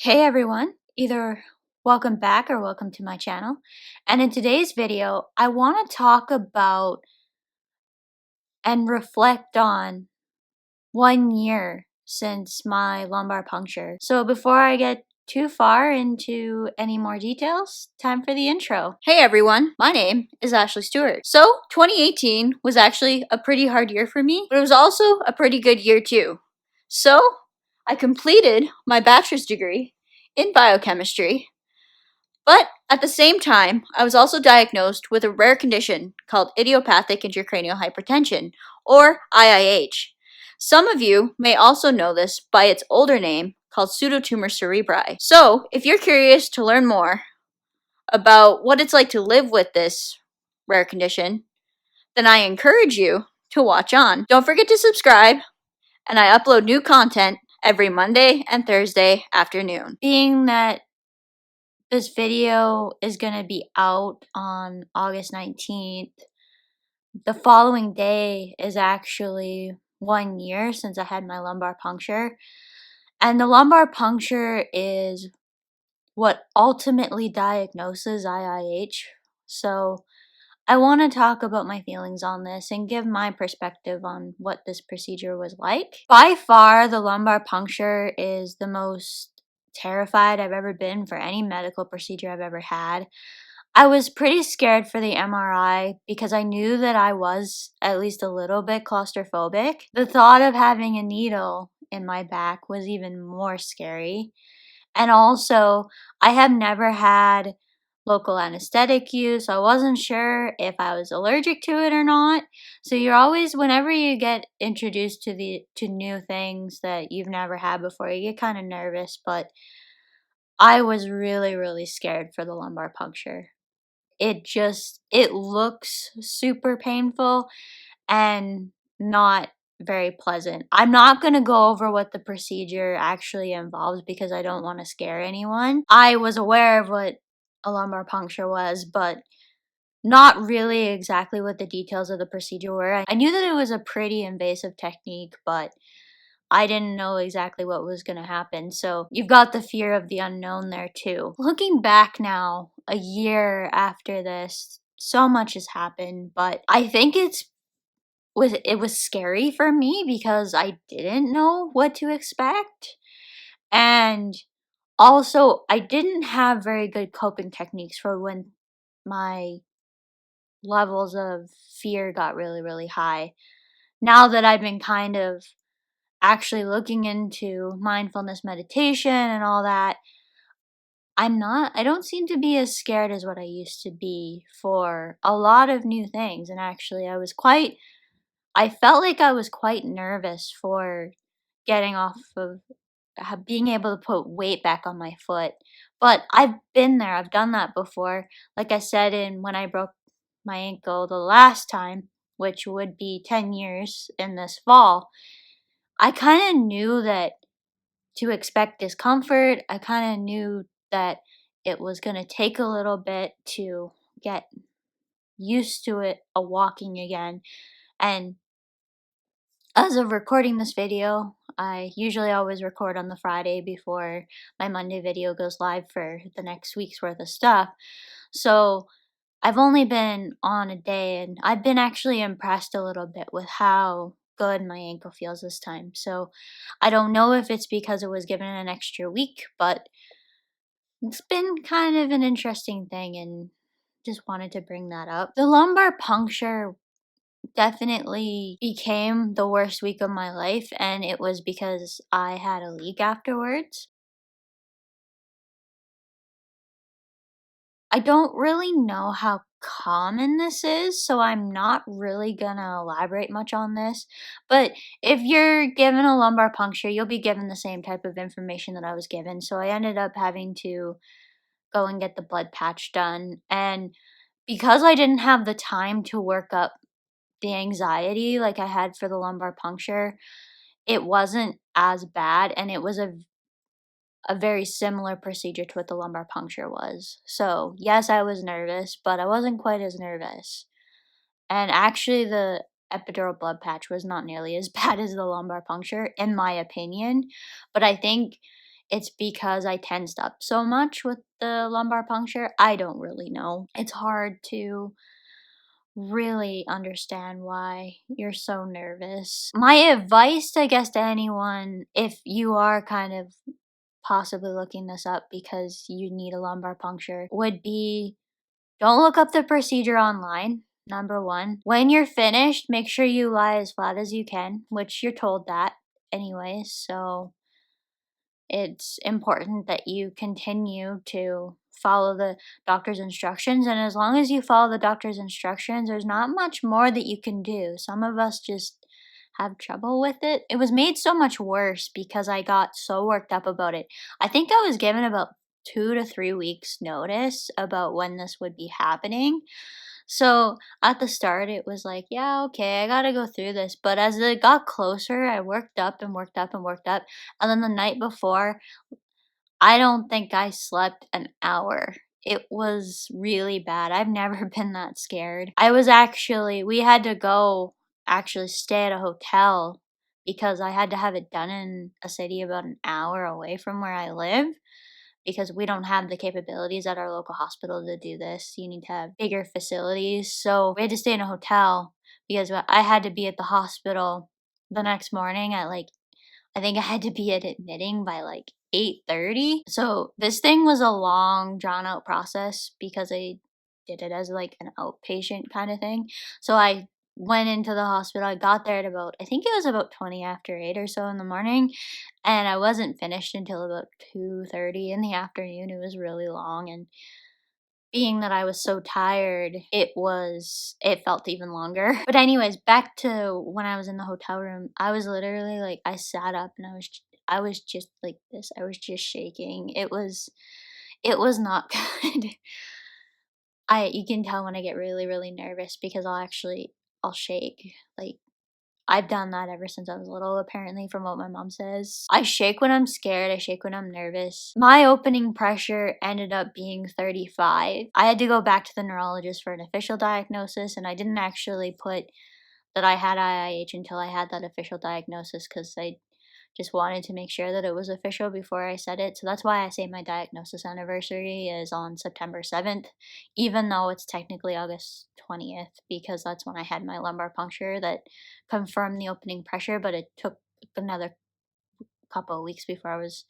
Hey everyone, either welcome back or welcome to my channel. And in today's video, I want to talk about and reflect on 1 year since my lumbar puncture. So before I get too far into any more details, time for the intro. Hey everyone, my name is Ashley Stewart. So 2018 was actually a pretty hard year for me, but it was also a pretty good year too. So I completed my bachelor's degree in biochemistry. But at the same time, I was also diagnosed with a rare condition called idiopathic intracranial hypertension, or IIH. Some of you may also know this by its older name called pseudotumor cerebri. So, if you're curious to learn more about what it's like to live with this rare condition, then I encourage you to watch on. Don't forget to subscribe, and I upload new content every Monday and Thursday afternoon. Being that this video is going to be out on August 19th. The following day is actually 1 year since I had my lumbar puncture. And the lumbar puncture is what ultimately diagnoses IIH. So I want to talk about my feelings on this and give my perspective on what this procedure was like. By far, the lumbar puncture is the most terrified I've ever been for any medical procedure I've ever had. I was pretty scared for the MRI because I knew that I was at least a little bit claustrophobic. The thought of having a needle in my back was even more scary. And also, I have never had local anesthetic use. So I wasn't sure if I was allergic to it or not. So you're always, whenever you get introduced to new things that you've never had before, you get kind of nervous. But I was really, really scared for the lumbar puncture. It looks super painful and not very pleasant. I'm not going to go over what the procedure actually involves because I don't want to scare anyone. I was aware of what a lumbar puncture was, but not really exactly what the details of the procedure were. I knew that it was a pretty invasive technique, but I didn't know exactly what was going to happen. So you've got the fear of the unknown there too. Looking back now, a year after this, so much has happened, but I think it was scary for me because I didn't know what to expect. And also, I didn't have very good coping techniques for when my levels of fear got really, really high. Now that I've been kind of actually looking into mindfulness meditation and all that, I don't seem to be as scared as what I used to be for a lot of new things. And actually, I felt like I was quite nervous for getting off of being able to put weight back on my foot. But I've been there, I've done that before. Like I said, when I broke my ankle the last time, which would be 10 years in this fall, I kind of knew that to expect discomfort. I kind of knew that it was going to take a little bit to get used to it, walking again. And as of recording this video, I usually always record on the Friday before my Monday video goes live for the next week's worth of stuff. So I've only been on a day, and I've been actually impressed a little bit with how good my ankle feels this time. So I don't know if it's because it was given an extra week, but it's been kind of an interesting thing and just wanted to bring that up. The lumbar puncture definitely became the worst week of my life, and it was because I had a leak afterwards. I don't really know how common this is, so I'm not really gonna elaborate much on this. But if you're given a lumbar puncture, you'll be given the same type of information that I was given. So I ended up having to go and get the blood patch done. And because I didn't have the time to work up the anxiety like I had for the lumbar puncture, it wasn't as bad, and it was a very similar procedure to what the lumbar puncture was. So, yes, I was nervous, but I wasn't quite as nervous. And actually, the epidural blood patch was not nearly as bad as the lumbar puncture, in my opinion. But I think it's because I tensed up so much with the lumbar puncture. I don't really know. It's hard to really understand why you're so nervous. My advice, I guess, to anyone, if you are kind of possibly looking this up because you need a lumbar puncture, would be don't look up the procedure online. Number one, when you're finished, make sure you lie as flat as you can, which you're told that anyways. So it's important that you continue to follow the doctor's instructions. And as long as you follow the doctor's instructions, there's not much more that you can do. Some of us just have trouble with it. It was made so much worse because I got so worked up about it. I think I was given about 2 to 3 weeks notice about when this would be happening. So at the start, it was like, yeah, okay, I gotta go through this. But as it got closer, I worked up and worked up and worked up. And then the night before, I don't think I slept an hour. It was really bad. I've never been that scared. We had to go actually stay at a hotel because I had to have it done in a city about an hour away from where I live because we don't have the capabilities at our local hospital to do this. You need to have bigger facilities. So we had to stay in a hotel because I had to be at the hospital the next morning at like, I think I had to be at admitting by like 8:30. So this thing was a long drawn out process because I did it as like an outpatient kind of thing. So I went into the hospital. I got there at about, I think it was about 20 after 8 or so in the morning, and I wasn't finished until about 2:30 in the afternoon. It was really long, and being that I was so tired, it felt even longer. But anyways, back to when I was in the hotel room, I was literally like, I sat up and I was just like this. I was just shaking. It was not good. You can tell when I get really, really nervous because I'll shake. Like, I've done that ever since I was little, apparently, from what my mom says. I shake when I'm scared, I shake when I'm nervous. My opening pressure ended up being 35. I had to go back to the neurologist for an official diagnosis, and I didn't actually put that I had IIH until I had that official diagnosis because I just wanted to make sure that it was official before I said it. So that's why I say my diagnosis anniversary is on September 7th, even though it's technically August 20th, because that's when I had my lumbar puncture that confirmed the opening pressure, but it took another couple of weeks before I was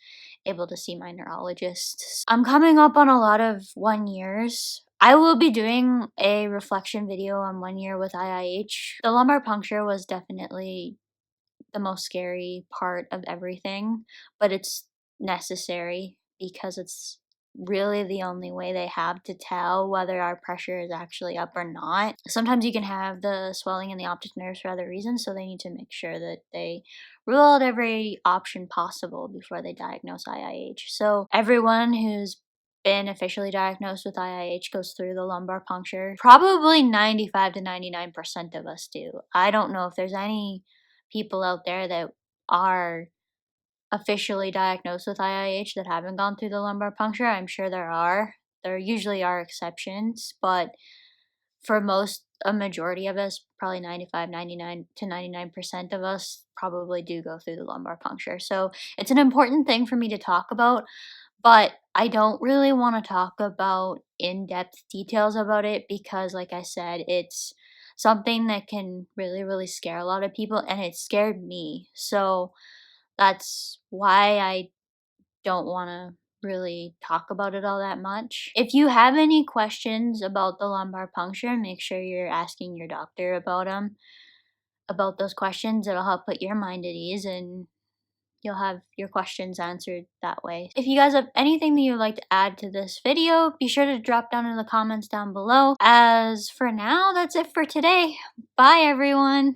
able to see my neurologist. I'm coming up on a lot of 1 years. I will be doing a reflection video on 1 year with IIH. The lumbar puncture was definitely the most scary part of everything, but it's necessary because it's really the only way they have to tell whether our pressure is actually up or not. Sometimes you can have the swelling in the optic nerves for other reasons, so they need to make sure that they rule out every option possible before they diagnose IIH. So everyone who's been officially diagnosed with IIH goes through the lumbar puncture. Probably 95 to 99% of us do. I don't know if there's any people out there that are officially diagnosed with IIH that haven't gone through the lumbar puncture. I'm sure there are. There usually are exceptions, but for a majority of us, probably 95, 99 to 99% of us probably do go through the lumbar puncture. So it's an important thing for me to talk about, but I don't really want to talk about in-depth details about it because, like I said, it's something that can really, really scare a lot of people, and it scared me. So that's why I don't want to really talk about it all that much. If you have any questions about the lumbar puncture, make sure you're asking your doctor about them, about those questions. It'll help put your mind at ease and you'll have your questions answered that way. If you guys have anything that you'd like to add to this video, be sure to drop down in the comments down below. As for now, that's it for today. Bye everyone!